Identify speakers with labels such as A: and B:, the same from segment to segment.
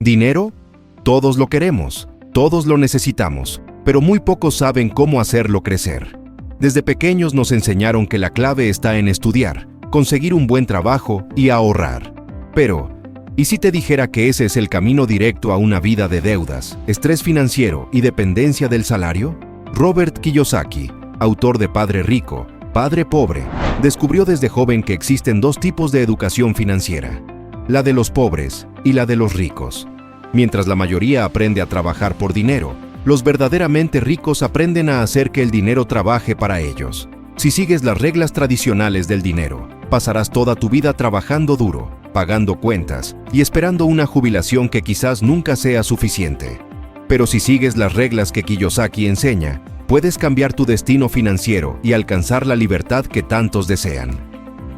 A: ¿Dinero? Todos lo queremos, todos lo necesitamos, pero muy pocos saben cómo hacerlo crecer. Desde pequeños nos enseñaron que la clave está en estudiar, conseguir un buen trabajo y ahorrar. Pero, ¿y si te dijera que ese es el camino directo a una vida de deudas, estrés financiero y dependencia del salario? Robert Kiyosaki, autor de Padre Rico, Padre Pobre, descubrió desde joven que existen dos tipos de educación financiera, la de los pobres y la de los ricos. Mientras la mayoría aprende a trabajar por dinero, los verdaderamente ricos aprenden a hacer que el dinero trabaje para ellos. Si sigues las reglas tradicionales del dinero, pasarás toda tu vida trabajando duro, pagando cuentas y esperando una jubilación que quizás nunca sea suficiente. Pero si sigues las reglas que Kiyosaki enseña, puedes cambiar tu destino financiero y alcanzar la libertad que tantos desean.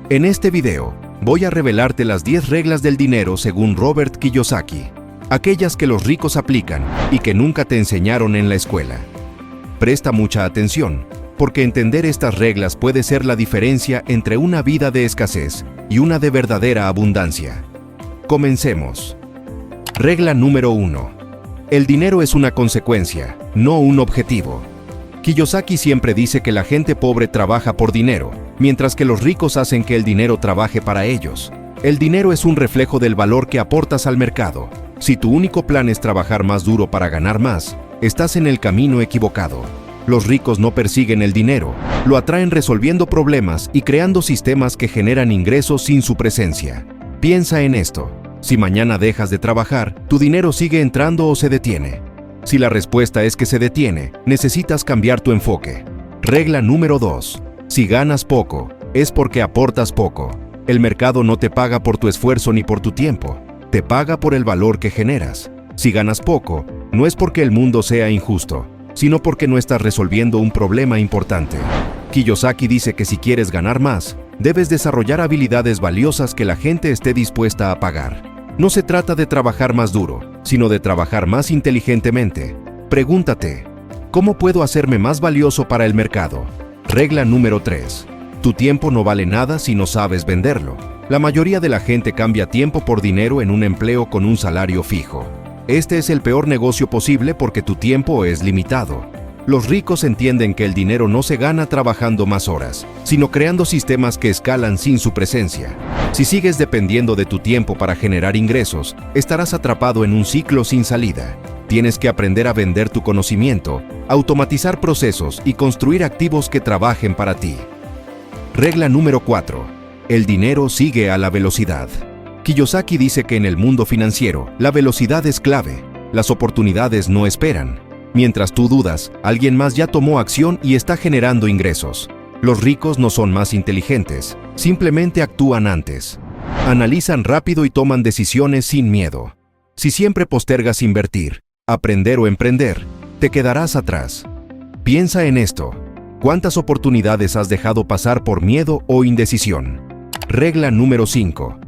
A: En este video, voy a revelarte las 10 reglas del dinero según Robert Kiyosaki, aquellas que los ricos aplican y que nunca te enseñaron en la escuela. Presta mucha atención, porque entender estas reglas puede ser la diferencia entre una vida de escasez y una de verdadera abundancia. Comencemos. Regla número 1. El dinero es una consecuencia, no un objetivo. Kiyosaki siempre dice que la gente pobre trabaja por dinero, mientras que los ricos hacen que el dinero trabaje para ellos. El dinero es un reflejo del valor que aportas al mercado. Si tu único plan es trabajar más duro para ganar más, estás en el camino equivocado. Los ricos no persiguen el dinero, lo atraen resolviendo problemas y creando sistemas que generan ingresos sin su presencia. Piensa en esto. Si mañana dejas de trabajar, ¿tu dinero sigue entrando o se detiene? Si la respuesta es que se detiene, necesitas cambiar tu enfoque. Regla número 2. Si ganas poco, es porque aportas poco. El mercado no te paga por tu esfuerzo ni por tu tiempo. Te paga por el valor que generas. Si ganas poco, no es porque el mundo sea injusto, sino porque no estás resolviendo un problema importante. Kiyosaki dice que si quieres ganar más, debes desarrollar habilidades valiosas que la gente esté dispuesta a pagar. No se trata de trabajar más duro, sino de trabajar más inteligentemente. Pregúntate, ¿cómo puedo hacerme más valioso para el mercado? Regla número 3. Tu tiempo no vale nada si no sabes venderlo. La mayoría de la gente cambia tiempo por dinero en un empleo con un salario fijo. Este es el peor negocio posible porque tu tiempo es limitado. Los ricos entienden que el dinero no se gana trabajando más horas, sino creando sistemas que escalan sin su presencia. Si sigues dependiendo de tu tiempo para generar ingresos, estarás atrapado en un ciclo sin salida. Tienes que aprender a vender tu conocimiento, automatizar procesos y construir activos que trabajen para ti. Regla número 4. El dinero sigue a la velocidad. Kiyosaki dice que en el mundo financiero, la velocidad es clave. Las oportunidades no esperan. Mientras tú dudas, alguien más ya tomó acción y está generando ingresos. Los ricos no son más inteligentes, simplemente actúan antes. Analizan rápido y toman decisiones sin miedo. Si siempre postergas invertir, aprender o emprender, te quedarás atrás. Piensa en esto. ¿Cuántas oportunidades has dejado pasar por miedo o indecisión? Regla número 5.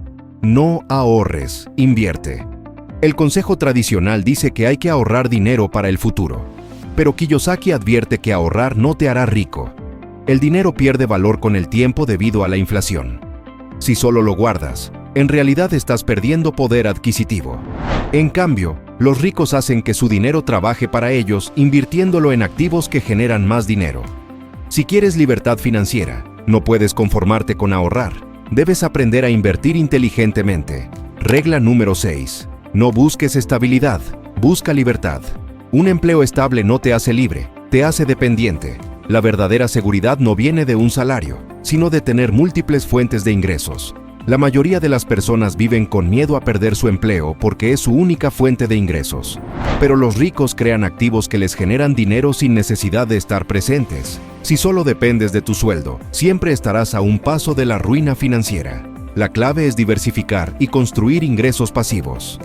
A: No ahorres, invierte. El consejo tradicional dice que hay que ahorrar dinero para el futuro. Pero Kiyosaki advierte que ahorrar no te hará rico. El dinero pierde valor con el tiempo debido a la inflación. Si solo lo guardas, en realidad estás perdiendo poder adquisitivo. En cambio, los ricos hacen que su dinero trabaje para ellos invirtiéndolo en activos que generan más dinero. Si quieres libertad financiera, no puedes conformarte con ahorrar. Debes aprender a invertir inteligentemente. Regla número 6. No busques estabilidad, busca libertad. Un empleo estable no te hace libre, te hace dependiente. La verdadera seguridad no viene de un salario, sino de tener múltiples fuentes de ingresos. La mayoría de las personas viven con miedo a perder su empleo porque es su única fuente de ingresos. Pero los ricos crean activos que les generan dinero sin necesidad de estar presentes. Si solo dependes de tu sueldo, siempre estarás a un paso de la ruina financiera. La clave es diversificar y construir ingresos pasivos.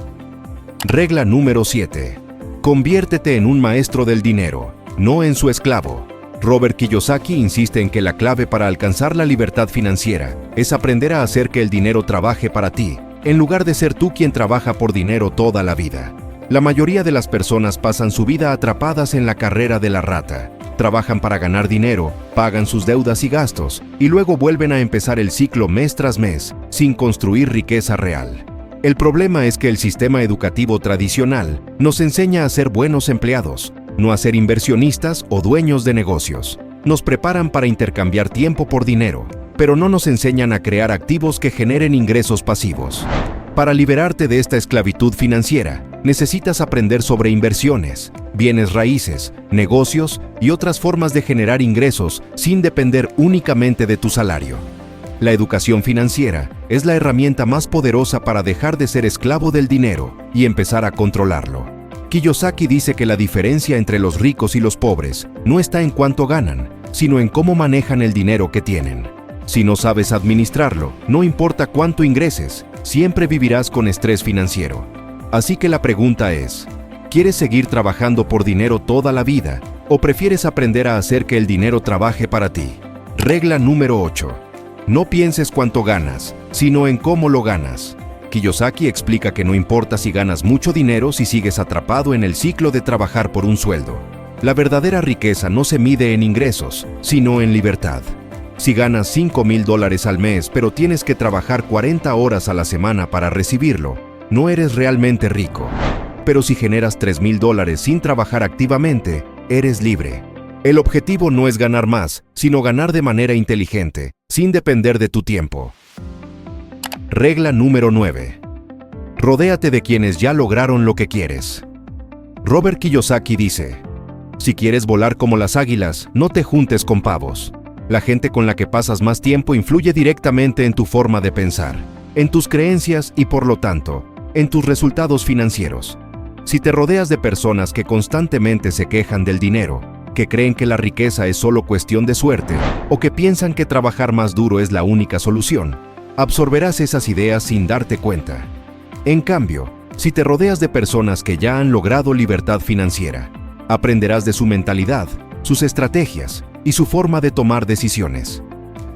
A: Regla número 7. Conviértete en un maestro del dinero, no en su esclavo. Robert Kiyosaki insiste en que la clave para alcanzar la libertad financiera es aprender a hacer que el dinero trabaje para ti, en lugar de ser tú quien trabaja por dinero toda la vida. La mayoría de las personas pasan su vida atrapadas en la carrera de la rata. Trabajan para ganar dinero, pagan sus deudas y gastos, y luego vuelven a empezar el ciclo mes tras mes, sin construir riqueza real. El problema es que el sistema educativo tradicional nos enseña a ser buenos empleados, no a ser inversionistas o dueños de negocios. Nos preparan para intercambiar tiempo por dinero, pero no nos enseñan a crear activos que generen ingresos pasivos. Para liberarte de esta esclavitud financiera, necesitas aprender sobre inversiones, bienes raíces, negocios y otras formas de generar ingresos sin depender únicamente de tu salario. La educación financiera es la herramienta más poderosa para dejar de ser esclavo del dinero y empezar a controlarlo. Kiyosaki dice que la diferencia entre los ricos y los pobres no está en cuánto ganan, sino en cómo manejan el dinero que tienen. Si no sabes administrarlo, no importa cuánto ingreses, siempre vivirás con estrés financiero. Así que la pregunta es, ¿quieres seguir trabajando por dinero toda la vida o prefieres aprender a hacer que el dinero trabaje para ti? Regla número 8. No pienses cuánto ganas, sino en cómo lo ganas. Kiyosaki explica que no importa si ganas mucho dinero si sigues atrapado en el ciclo de trabajar por un sueldo. La verdadera riqueza no se mide en ingresos, sino en libertad. Si ganas $5,000 al mes pero tienes que trabajar 40 horas a la semana para recibirlo, no eres realmente rico. Pero si generas $3,000 sin trabajar activamente, eres libre. El objetivo no es ganar más, sino ganar de manera inteligente, sin depender de tu tiempo. Regla número 9. Rodéate de quienes ya lograron lo que quieres. Robert Kiyosaki dice, si quieres volar como las águilas, no te juntes con pavos. La gente con la que pasas más tiempo influye directamente en tu forma de pensar, en tus creencias y, por lo tanto, en tus resultados financieros. Si te rodeas de personas que constantemente se quejan del dinero, que creen que la riqueza es solo cuestión de suerte, o que piensan que trabajar más duro es la única solución, absorberás esas ideas sin darte cuenta. En cambio, si te rodeas de personas que ya han logrado libertad financiera, aprenderás de su mentalidad, sus estrategias y su forma de tomar decisiones.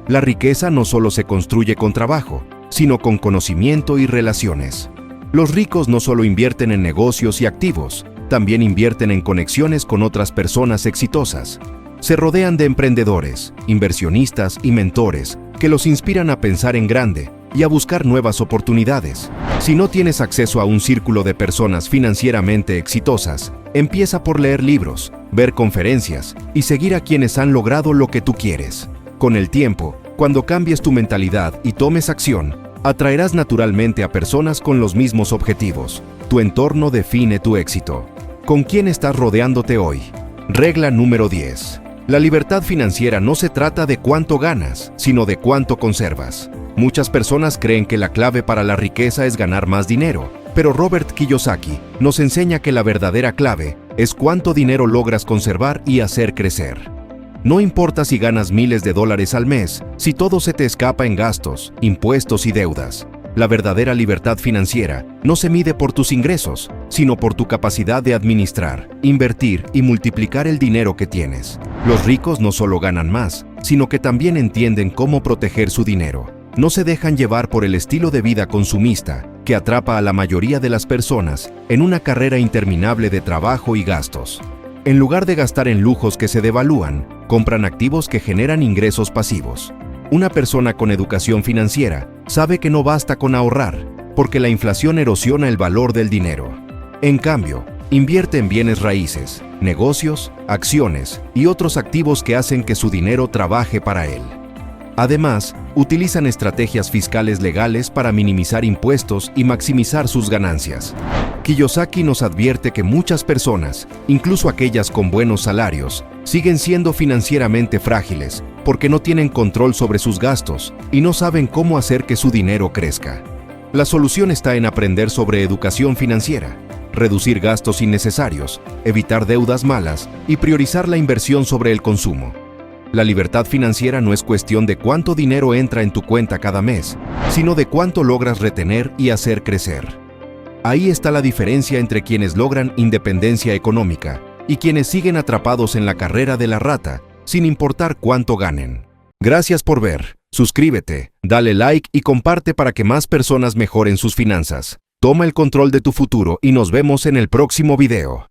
A: La riqueza no solo se construye con trabajo, sino con conocimiento y relaciones. Los ricos no solo invierten en negocios y activos, también invierten en conexiones con otras personas exitosas. Se rodean de emprendedores, inversionistas y mentores que los inspiran a pensar en grande y a buscar nuevas oportunidades. Si no tienes acceso a un círculo de personas financieramente exitosas, empieza por leer libros, ver conferencias y seguir a quienes han logrado lo que tú quieres. Con el tiempo, cuando cambies tu mentalidad y tomes acción, atraerás naturalmente a personas con los mismos objetivos. Tu entorno define tu éxito. ¿Con quién estás rodeándote hoy? Regla número 10. La libertad financiera no se trata de cuánto ganas, sino de cuánto conservas. Muchas personas creen que la clave para la riqueza es ganar más dinero, pero Robert Kiyosaki nos enseña que la verdadera clave es cuánto dinero logras conservar y hacer crecer. No importa si ganas miles de dólares al mes, si todo se te escapa en gastos, impuestos y deudas. La verdadera libertad financiera no se mide por tus ingresos, sino por tu capacidad de administrar, invertir y multiplicar el dinero que tienes. Los ricos no solo ganan más, sino que también entienden cómo proteger su dinero. No se dejan llevar por el estilo de vida consumista que atrapa a la mayoría de las personas en una carrera interminable de trabajo y gastos. En lugar de gastar en lujos que se devalúan, compran activos que generan ingresos pasivos. Una persona con educación financiera sabe que no basta con ahorrar, porque la inflación erosiona el valor del dinero. En cambio, invierte en bienes raíces, negocios, acciones y otros activos que hacen que su dinero trabaje para él. Además, utilizan estrategias fiscales legales para minimizar impuestos y maximizar sus ganancias. Kiyosaki nos advierte que muchas personas, incluso aquellas con buenos salarios, siguen siendo financieramente frágiles porque no tienen control sobre sus gastos y no saben cómo hacer que su dinero crezca. La solución está en aprender sobre educación financiera, reducir gastos innecesarios, evitar deudas malas y priorizar la inversión sobre el consumo. La libertad financiera no es cuestión de cuánto dinero entra en tu cuenta cada mes, sino de cuánto logras retener y hacer crecer. Ahí está la diferencia entre quienes logran independencia económica y quienes siguen atrapados en la carrera de la rata, sin importar cuánto ganen. Gracias por ver. Suscríbete, dale like y comparte para que más personas mejoren sus finanzas. Toma el control de tu futuro y nos vemos en el próximo video.